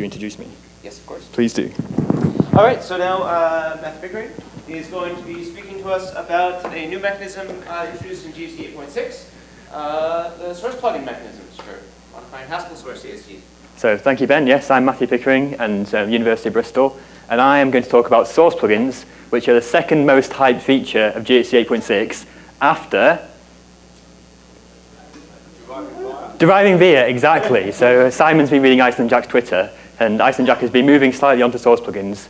introduce me? Yes, of course. Please do. All right, so now Matthew Pickering is going to be speaking to us about a new mechanism introduced in GHC 8.6, the source plugin mechanisms for modifying Haskell source CSGs. So thank you, Ben. Yes, I'm Matthew Pickering and University of Bristol, and I am going to talk about source plugins, which are the second most hyped feature of GHC 8.6 after deriving via, exactly. So Simon's been reading Iceland Jack's Twitter, and Iceland Jack has been moving slightly onto source plugins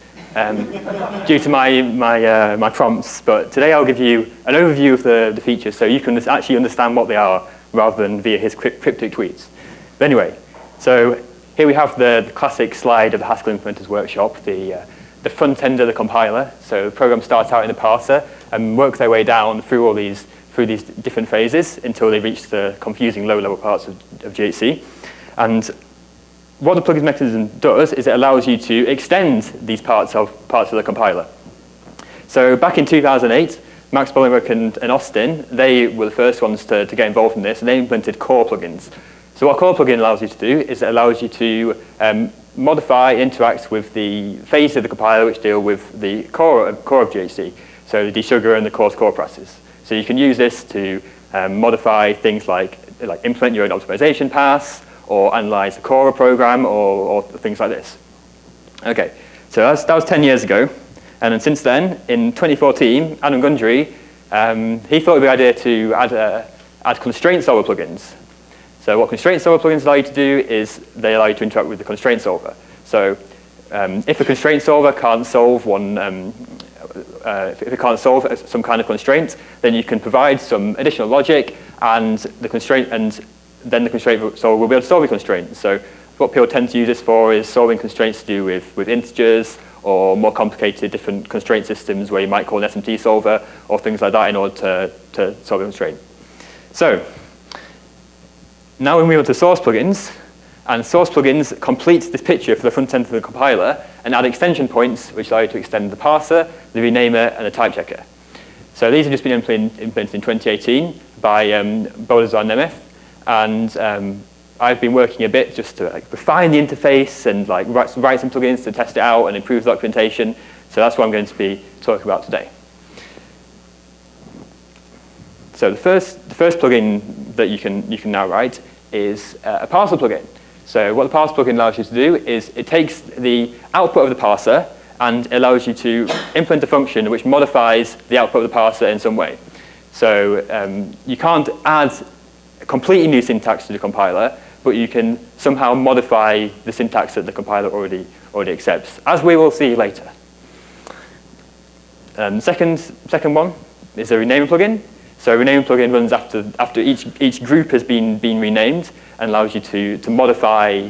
due to my prompts. But today I'll give you an overview of the features so you can actually understand what they are rather than via his cryptic tweets. But anyway, so here we have the classic slide of the Haskell Implementers Workshop, the front end of the compiler. So the program starts out in the parser and works their way down through these different phases until they reach the confusing low-level parts of GHC. And what the plugins mechanism does is it allows you to extend these parts of the compiler. So back in 2008, Max Bollingworth and Austin, they were the first ones to get involved in this, and they implemented core plugins. So what core plugin allows you to do is it allows you to modify, interact with the phases of the compiler which deal with the core of GHC, so the desugar and the coarse core processes. So you can use this to modify things like implement your own optimization paths, or analyze the core of a program, or things like this. Okay, so that was 10 years ago. And then since then, in 2014, Adam Gundry, he thought it would be a good idea to add constraint solver plugins. So what constraint solver plugins allow you to do is they allow you to interact with the constraint solver. So if a constraint solver can't solve if it can't solve some kind of constraint, then you can provide some additional logic, and then the constraint solver will be able to solve a constraint. So what people tend to use this for is solving constraints to do with integers, or more complicated different constraint systems where you might call an SMT solver or things like that in order to solve a constraint. So now we move on to source plugins, and source plugins complete this picture for the front end of the compiler and add extension points which allow you to extend the parser, the renamer, and the type checker. So these have just been implemented in 2018 by Bodazar Nemeth, and I've been working a bit just to refine the interface and write some plugins to test it out and improve the documentation. So that's what I'm going to be talking about today. So the first plugin that you can now write is a parser plugin. So what the parser plugin allows you to do is it takes the output of the parser and it allows you to implement a function which modifies the output of the parser in some way. So you can't add a completely new syntax to the compiler, but you can somehow modify the syntax that the compiler already accepts, as we will see later. Second one is a renamer plugin. So a renamer plugin runs after each group has been renamed and allows you to modify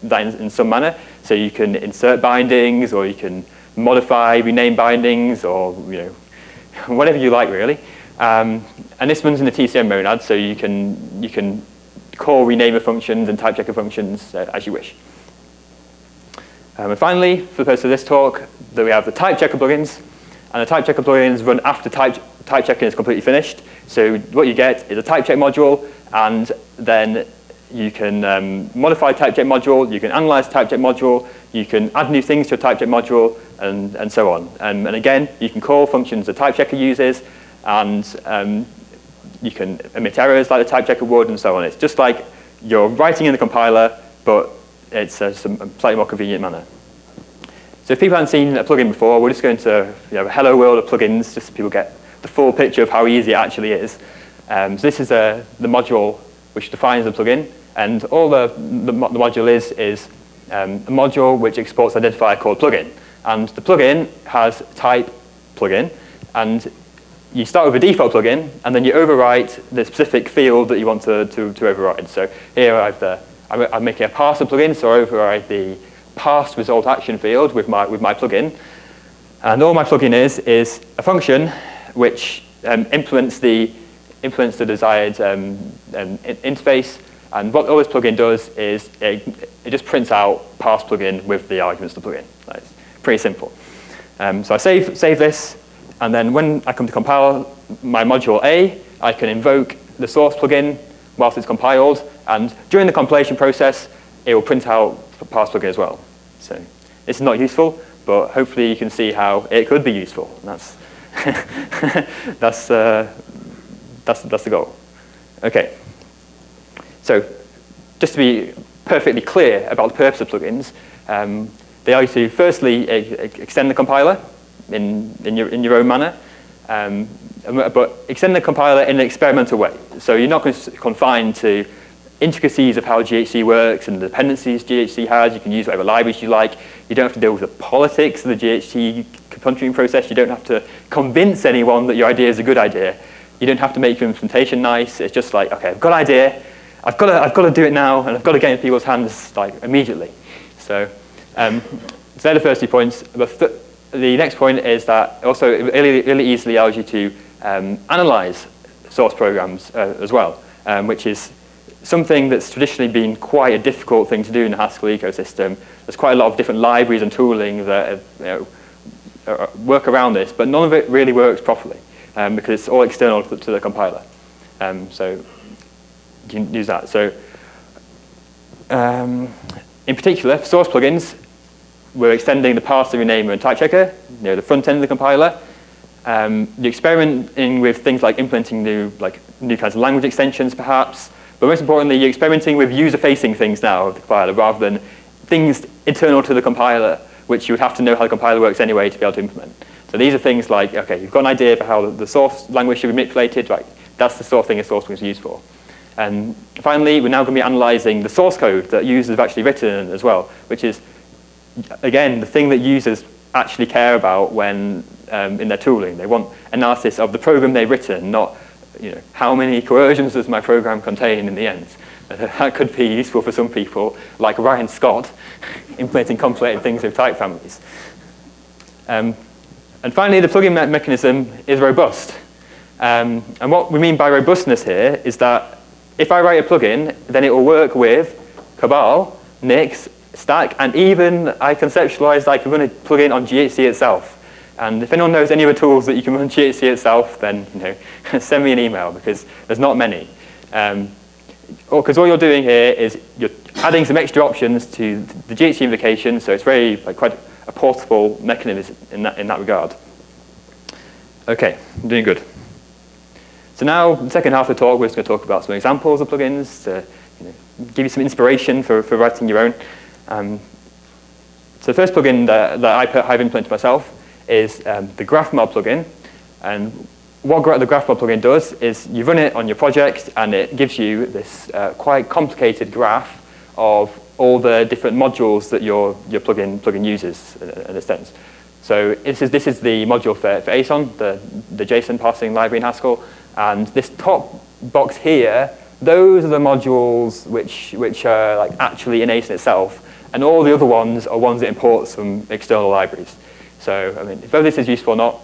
that in some manner. So you can insert bindings, or you can modify rename bindings, or whatever you like really. And this runs in the TCM monad, so you can call renamer functions and type checker functions as you wish. And finally, for the purpose of this talk, that we have the type checker plugins, and the type checker plugins run after type checking is completely finished. So what you get is a type check module, and then you can modify type check module, you can analyze type check module, you can add new things to a type check module, and so on. And again, you can call functions the type checker uses, and you can emit errors like the type checker would, and so on. It's just like you're writing in the compiler, but it's a slightly more convenient manner. So if people haven't seen a plugin before, we're just going to a hello world of plugins, just so people get the full picture of how easy it actually is. So this is the module which defines the plugin, and all the module is a module which exports an identifier called plugin. And the plugin has type plugin, and you start with a default plugin, and then you overwrite the specific field that you want to override. So here I'm making a parser plugin, so I override the parsed result action field with my plugin. And all my plugin is a function which implements the desired interface. And what all this plugin does is it just prints out parse plugin with the arguments of the plugin. That's pretty simple. So I save this, and then when I come to compile my module A, I can invoke the source plugin whilst it's compiled. And during the compilation process, it will print out parse plugin as well. So it's not useful, but hopefully you can see how it could be useful. And that's the goal. Okay. So just to be perfectly clear about the purpose of plugins, they are to firstly extend the compiler in your own manner, but extend the compiler in an experimental way. So you're not confined to intricacies of how GHC works and the dependencies GHC has. You can use whatever libraries you like. You don't have to deal with the politics of the GHC contributing process. You don't have to convince anyone that your idea is a good idea. You don't have to make your implementation nice. It's just like, okay, I've got an idea. I've got to do it now, and I've got to get it in people's hands like immediately. So, so they're the first 2 points. The next point is that also it really easily allows you to analyze source programs as well, which is something that's traditionally been quite a difficult thing to do in the Haskell ecosystem. There's quite a lot of different libraries and tooling that work around this, but none of it really works properly because it's all external to the compiler. So you can use that. So in particular, for source plugins, we're extending the parser, renamer, and type checker, the front end of the compiler. You're experimenting with things like implementing new kinds of language extensions, perhaps. But most importantly, you're experimenting with user-facing things now of the compiler rather than things internal to the compiler, which you would have to know how the compiler works anyway to be able to implement. So these are things like, okay, you've got an idea for how the source language should be manipulated, right? That's the sort of thing a source plugin is used for. And finally, we're now going to be analyzing the source code that users have actually written as well, which is, again, the thing that users actually care about when in their tooling. They want analysis of the program they've written, not how many coercions does my program contain in the end. That could be useful for some people, like Ryan Scott, implementing complicated things with type families. And finally, the plugin mechanism is robust. And what we mean by robustness here is that if I write a plugin, then it will work with Cabal, Nix, Stack, and even I conceptualized I could run a plugin on GHC itself. And if anyone knows any other tools that you can run GHC itself, then send me an email because there's not many. Because all you're doing here is you're adding some extra options to the GHC invocation, so it's very quite a portable mechanism in that regard. Okay, I'm doing good. So now, the second half of the talk, we're just going to talk about some examples of plugins to give you some inspiration for writing your own. So the first plugin that I've implemented myself is the graph-mod plugin. And what the graph-mod plugin does is you run it on your project, and it gives you this quite complicated graph of all the different modules that your plugin uses, in a sense. So this is the module for ASON, the JSON parsing library in Haskell. And this top box here, those are the modules which are actually in ASON itself. And all the other ones are ones it imports from external libraries. So, I mean, whether this is useful or not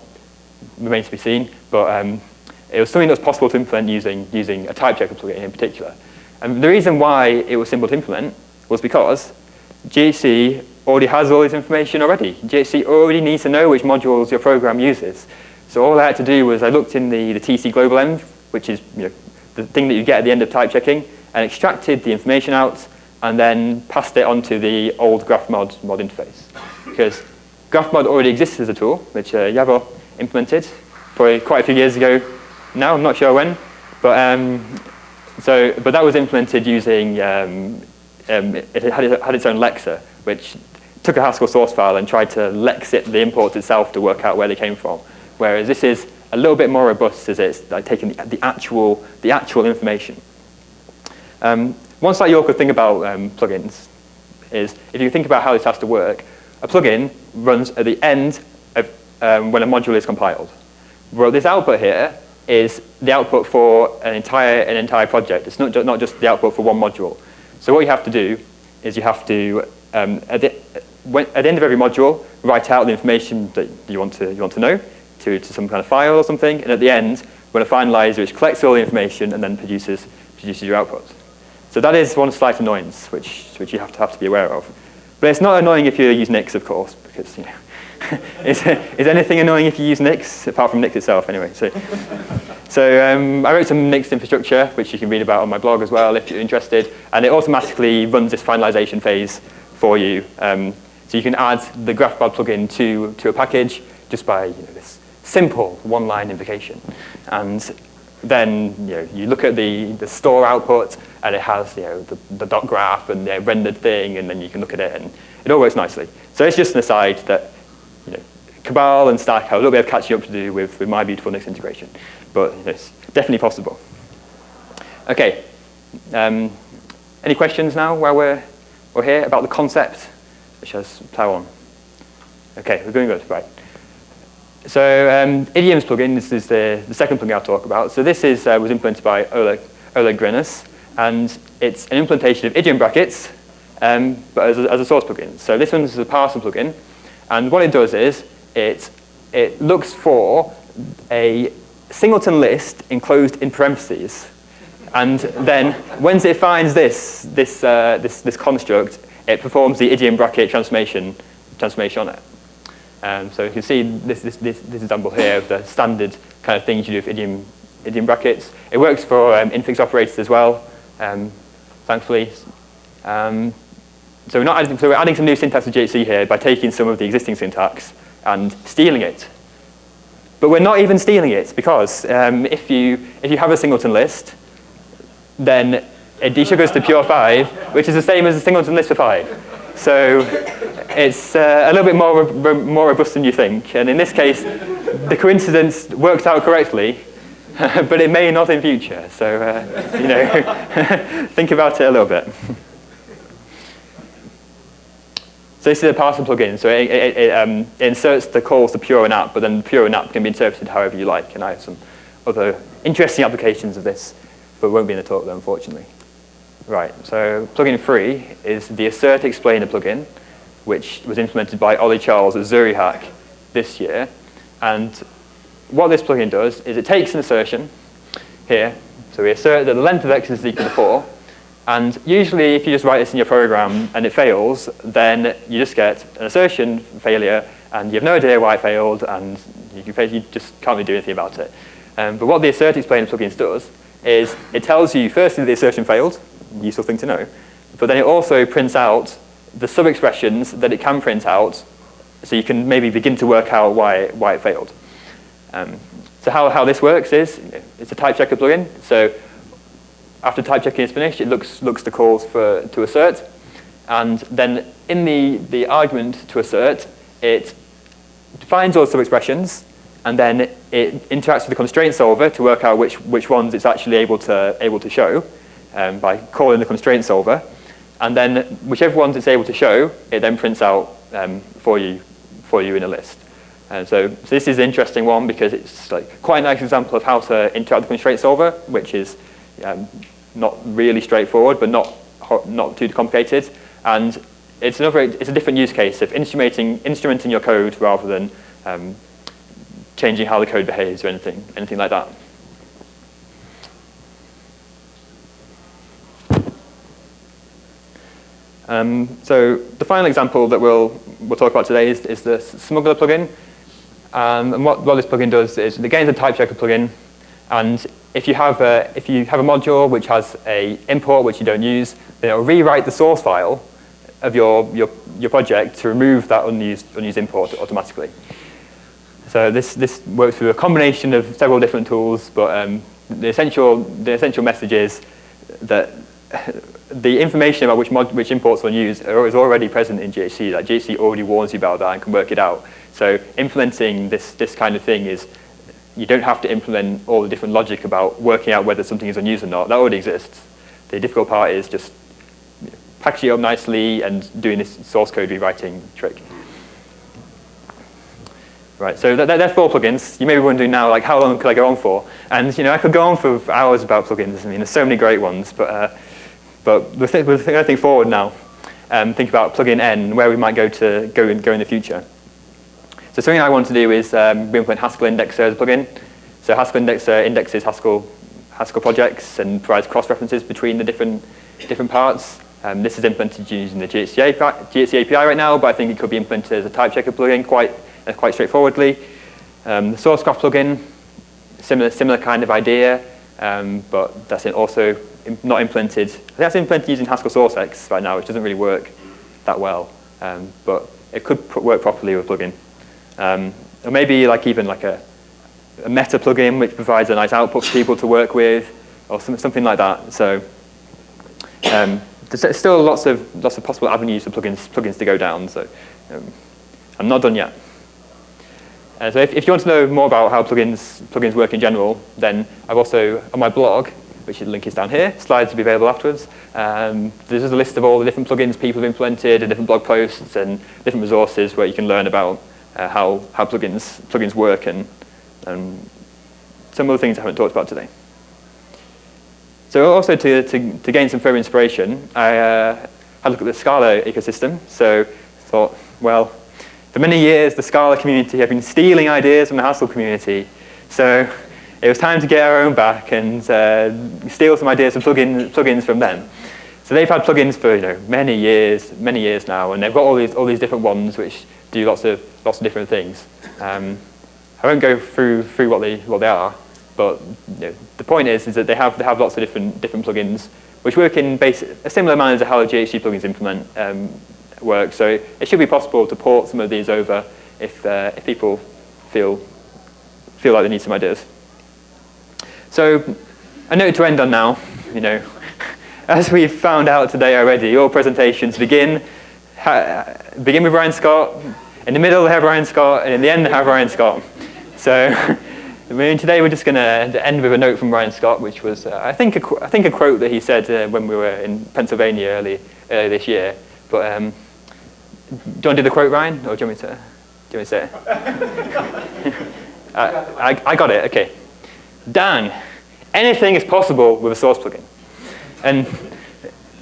remains to be seen, but it was something that was possible to implement using a type checker plugin in particular. And the reason why it was simple to implement was because GHC already has all this information already. GHC already needs to know which modules your program uses. So all I had to do was I looked in the TC global env, which is the thing that you get at the end of type checking, and extracted the information out, and then passed it onto the old graph-mod interface. Because graph-mod already exists as a tool, which Yavor implemented probably quite a few years ago now, I'm not sure when. But that was implemented using, it had its own lexer, which took a Haskell source file and tried to lexit the imports itself to work out where they came from. Whereas this is a little bit more robust, as it's taking the actual information. One slightly awkward thing about plugins is if you think about how this has to work, a plugin runs at the end of when a module is compiled. Well, this output here is the output for an entire project. It's not just the output for one module. So what you have to do is you have to at the end of every module write out the information that you want to know to some kind of file or something, and at the end run a finalizer which collects all the information and then produces your output. So that is one slight annoyance which you have to be aware of. But it's not annoying if you use Nix, of course, because is anything annoying if you use Nix apart from Nix itself anyway? So So I wrote some Nix infrastructure, which you can read about on my blog as well if you're interested, and it automatically runs this finalization phase for you. So you can add the grapheod plugin to a package just by this simple one-line invocation. And then you look at the store output, and it has the dot graph and the rendered thing, and then you can look at it, and it all works nicely. So it's just an aside that Cabal and Stack have a little bit of catching up to do with my beautiful Nix integration, but it's definitely possible. Okay, any questions now while we're here about the concept? Which has plow on. Okay, we're going good, right. So idioms plugin, this is the second plugin I'll talk about. So this was implemented by Oleg Grinas, and it's an implementation of idiom brackets, but as a source plugin. So this one's a parser plugin, and what it does is it looks for a singleton list enclosed in parentheses, and then once it finds this construct, it performs the idiom bracket transformation on it. So you can see this example here of the standard kind of things you do with idiom brackets. It works for infix operators as well, thankfully. So we're adding some new syntax to GHC here by taking some of the existing syntax and stealing it. But we're not even stealing it, because if you have a singleton list, then it desugares to pure 5, which is the same as a singleton list for 5. So it's a little bit more robust than you think. And in this case, the coincidence worked out correctly, but it may not in future. So think about it a little bit. So this is a parser plugin. So it inserts the calls to pure and app, but then the pure and app can be interpreted however you like. And I have some other interesting applications of this, but won't be in the talk though, unfortunately. Right, so plugin 3 is the assert-explainer plugin, which was implemented by Ollie Charles at ZuriHack this year. And what this plugin does is it takes an assertion here. So we assert that the length of x is equal to 4. And usually if you just write this in your program and it fails, then you just get an assertion failure, and you have no idea why it failed, and you just can't really do anything about it. But what the assert-explainer plugin does is it tells you firstly the assertion failed, useful thing to know, but then it also prints out the sub-expressions that it can print out, so you can maybe begin to work out why it failed. So how this works is, it's a type checker plugin, so after type checking is finished, it looks the calls to assert, and then in the argument to assert, it defines all the sub-expressions, and then it interacts with the constraint solver to work out which ones it's actually able to show by calling the constraint solver, and then whichever ones it's able to show, it then prints out for you in a list. And so this is an interesting one because it's like quite a nice example of how to interact with the constraint solver, which is not really straightforward, but not too complicated. And it's a different use case of instrumenting your code rather than changing how the code behaves or anything like that. So the final example that we'll talk about today is the smuggler plugin. And what this plugin does is, again, it's a type checker plugin. And if you have a module which has a import which you don't use, then it'll rewrite the source file of your project to remove that unused import automatically. So this works through a combination of several different tools, but the essential message is that the information about which imports one use is already present in GHC. That GHC already warns you about that and can work it out. So implementing this kind of thing is, you don't have to implement all the different logic about working out whether something is unused or not. That already exists. The difficult part is just packaging it up nicely and doing this source code rewriting trick. Right, so they're 4 plugins. You may be wondering now, like, how long could I go on for? And I could go on for hours about plugins. I mean, there's so many great ones, but we're thinking forward now. Think about plugin N, where we might go in the future. So something I want to do is implement Haskell Indexer as a plugin. So Haskell Indexer indexes Haskell projects and provides cross-references between the different parts. This is implemented using the GHC API right now, but I think it could be implemented as a type checker plugin quite straightforwardly. The source graph plugin, similar kind of idea, but that's also not implemented. I think that's implemented using Haskell sourcex right now, which doesn't really work that well, but it could work properly with a plugin. Or maybe even a meta plugin which provides a nice output for people to work with, or something like that. So there's still lots of possible avenues for plugins to go down. So I'm not done yet. So if you want to know more about how plugins work in general, then I've also, on my blog, which the link is down here, slides will be available afterwards. There's a list of all the different plugins people have implemented, and different blog posts, and different resources where you can learn about how plugins work, and some other things I haven't talked about today. So also to gain some further inspiration, I had a look at the Scala ecosystem. So thought, well, for many years, the Scala community have been stealing ideas from the Haskell community. So it was time to get our own back and steal some ideas from plugins from them. So they've had plugins for many years now, and they've got all these different ones which do lots of different things. I won't go through what they are, but the point is that they have lots of different plugins which work in a similar manner to how GHG plugins implement work. So it should be possible to port some of these over if people feel like they need some ideas. So a note to end on now, as we've found out today already, all presentations begin with Brian Scott, in the middle have Brian Scott, and in the end have Brian Scott. So today we're just going to end with a note from Brian Scott, which was I think a quote that he said when we were in Pennsylvania earlier this year. But do you want to do the quote, Ryan, or do you want me to say it? I got it. Okay. Dan, anything is possible with a source plugin, and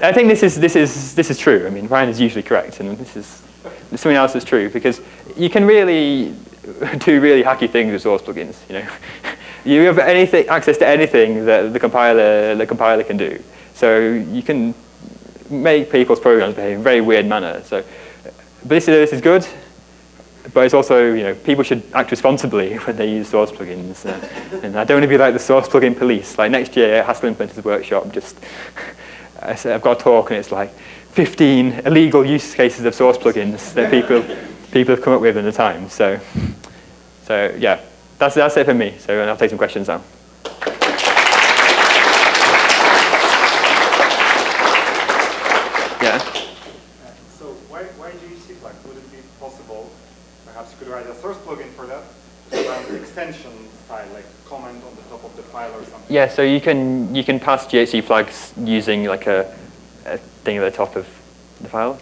I think this is true. I mean, Ryan is usually correct, and something else is true, because you can really do really hacky things with source plugins. You have access to anything that the compiler can do. So you can make people's programs behave in a very weird manner. So, but this is good. But it's also, people should act responsibly when they use source plugins. And I don't want to be like the source plugin police. Like next year, Haskell Implementers Workshop, I've got a talk, and it's like 15 illegal use cases of source plugins that people have come up with in the time. So yeah, that's it for me. So I'll take some questions now. Yeah. So why GHG flag? Would it be possible? Perhaps you could write a source plugin for that, just around the extension style, like comment on the top of the file or something. Yeah, so you can pass GHG flags using like a thing at the top of the file.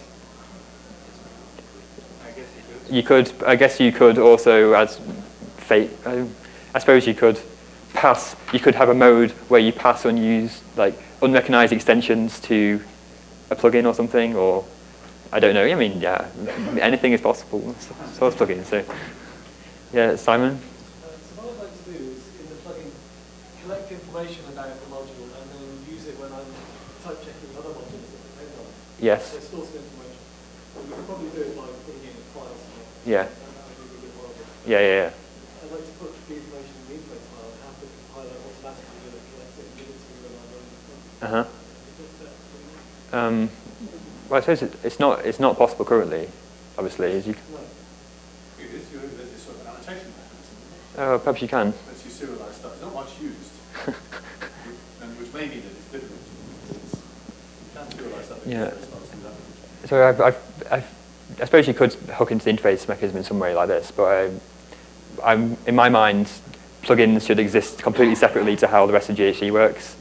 I guess you could. I guess you could also, as fate, I suppose you could have a mode where you pass unused, like unrecognized extensions to a plugin or something, or I don't know. I mean, yeah, anything is possible with source plugins. So, yeah, Simon. So what I'd like to do is, in the plugin, collect information about the module and then use it when I'm type checking other modules at the same time. Yes. So store some information. We could probably do it by putting it in files. Yeah. That would be a really good one. Yeah. I'd like to put the information in the interface file and have the compiler automatically do it, collect it, and give it to me when I'm running the plugin. Well, I suppose it's not possible currently, obviously. As you. No. There's sort of an annotation mechanism. Oh, perhaps you can. Lets you serialize stuff. It's not much used, and which may mean that it's difficult. You can serialize stuff. Yeah. So I suppose you could hook into the interface mechanism in some way like this, but in my mind, plugins should exist completely separately to how the rest of GHG works.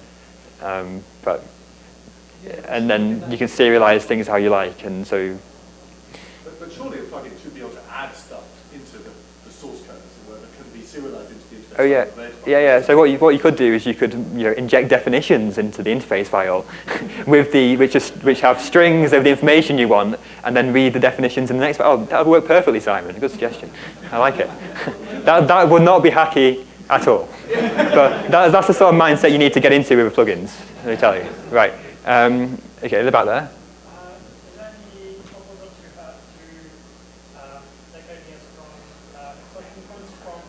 And then you can serialize things how you like, and so. But surely a plugin should be able to add stuff into the source code, as it were, that can be serialized into the interface. Oh yeah. So what you could do is you could inject definitions into the interface file, which have strings of the information you want, and then read the definitions in the next file. Oh, that would work perfectly, Simon. Good suggestion. I like it. That would not be hacky at all. But that's the sort of mindset you need to get into with plugins. Let me tell you. Right. Okay, the back there. Is there any proposals you have to take ideas from components from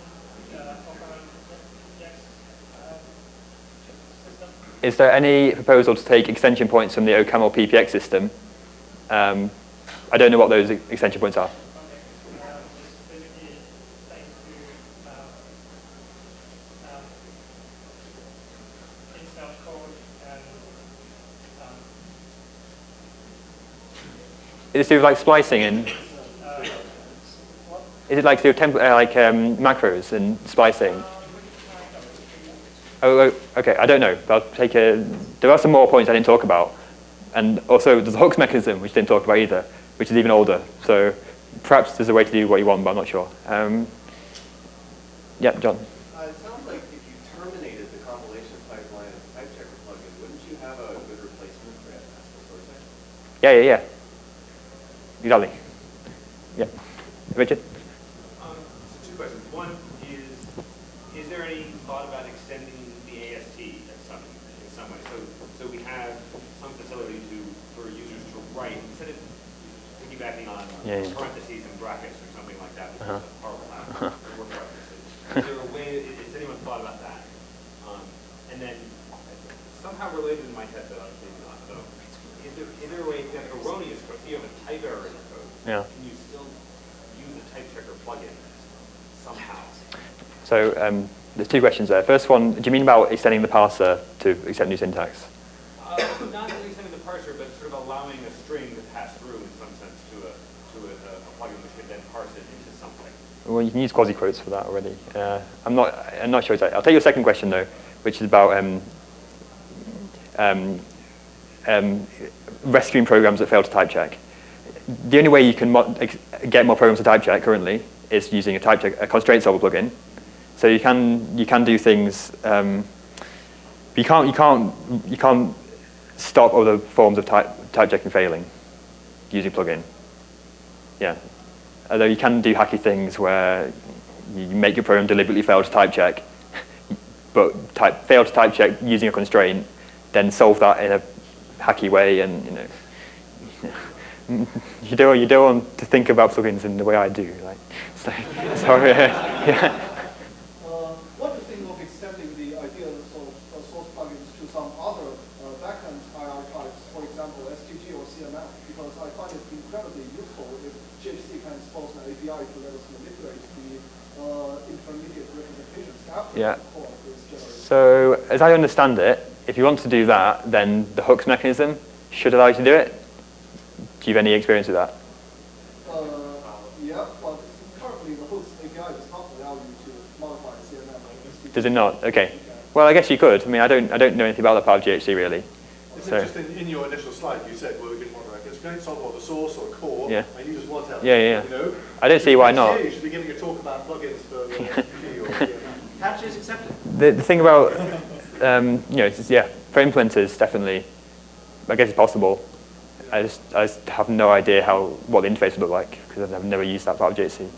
is there any proposal to take extension points from the OCaml PPX system? I don't know what those extension points are. Just basically trying to insert code and Is it to do with like splicing and? Is it like to do with macros and splicing? Oh, okay. I don't know. I'll take a. There are some more points I didn't talk about, and also there's a hooks mechanism which I didn't talk about either, which is even older. So perhaps there's a way to do what you want, but I'm not sure. Yeah, John. It sounds like if you terminated the compilation pipeline of the type checker plugin, wouldn't you have a good replacement for Haskell sourcing? Yeah. Exactly. Yeah. Richard? So two questions. One is there any thought about extending the AST in some way? So we have some facility for users to write, instead of piggybacking on parentheses and brackets or something like that, which is a horrible habit, word parentheses. Is there a way, has anyone thought about that? And then, somehow related in my head, but maybe not. So, is there a way, if you have erroneous code, if you have a type error in your code, can you still use a type checker plugin somehow? So there's two questions there. First one, do you mean about extending the parser to accept new syntax? Not really extending the parser, but sort of allowing a string to pass through in some sense to a plugin which could then parse it into something. Well, you can use quasi-quotes for that already. I'm not sure exactly. I'll take your second question though, which is about rescuing programs that fail to type check. The only way you can get more programs to type check currently is using a constraint solver plugin. So you can do things. You can't stop other forms of type checking failing using plugin. Yeah. Although you can do hacky things where you make your program deliberately fail to type check, but fail to type check using a constraint, then solve that in a hacky way, and you don't want to think about plugins in the way I do. Like, so yeah. What do you think of extending the idea of source plugins to some other backend IR types, for example, STG or CML? Because I find it incredibly useful if GHC can expose an API to let us manipulate the intermediate representations after the code is generated. So as I understand it, if you want to do that, then the hooks mechanism should allow you to do it. Do you have any experience with that? Yeah, but currently the hooks API does not allow you to modify CML or STG. Does it not? Okay. Well, I guess you could. I mean, I don't know anything about that part of GHC really. It's interesting, in your initial slide, you said, well, we didn't want to constraint solver or the source or core, and you just want to have you know? I don't see why not. You should be giving a talk about plugins for STG or CML. Patch is accepted. The thing about, for implementers, definitely, I guess it's possible. I just have no idea what the interface would look like, because I've never used that part of GHC.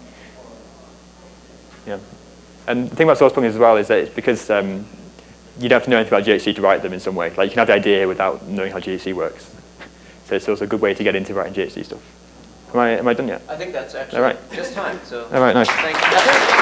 Yeah. And the thing about source plugins as well is that it's because you don't have to know anything about GHC to write them in some way. Like, you can have the idea without knowing how GHC works. So it's also a good way to get into writing GHC stuff. Am I done yet? I think that's actually just time. So all right, nice. Thank you.